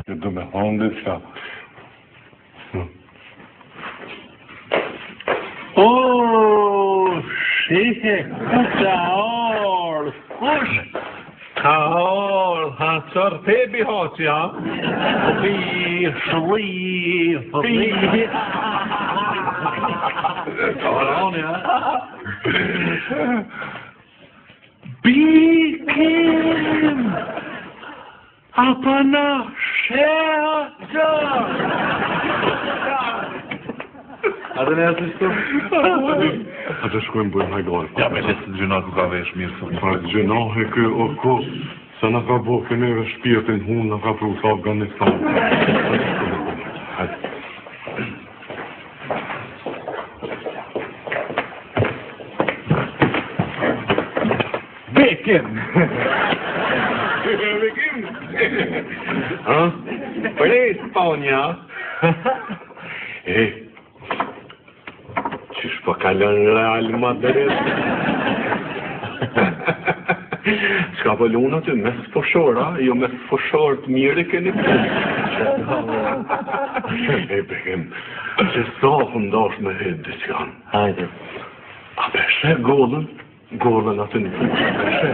Do me thonë diçka. O, shihe, ku ka orë, kush? Ka orë, ha qërë tebi hoqë, ja? Fi, shli, Oroni, ja? Bikim! Apa na shëtë! A të ne ashtu? A të shkojmë bujmë hajgore. Ja, me lesë të gjëna ku ka vesh mirë së. Pra gjënohe kë o ko, sa në ka bo këneve shpirtin hunë në ka pru sa Afganistan. Hajde. Bekim! Bekim! Ha? Për e Spanja? Qysh po kalon Real Madrid? Ska po luna ty mes foshora, jo mes foshor të mirë keni punë. Bekim, që sa fundosh me hyt diçkan. Hajde. A peshe gollën? Gollën atë një fushë, peshe.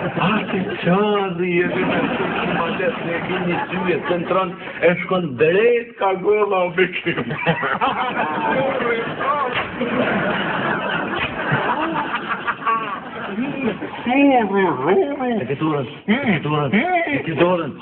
A të qarri e dhe me të ma letë në e një syje të në tronë, e shkon drejt ka golla o Bekim. E ke dorën.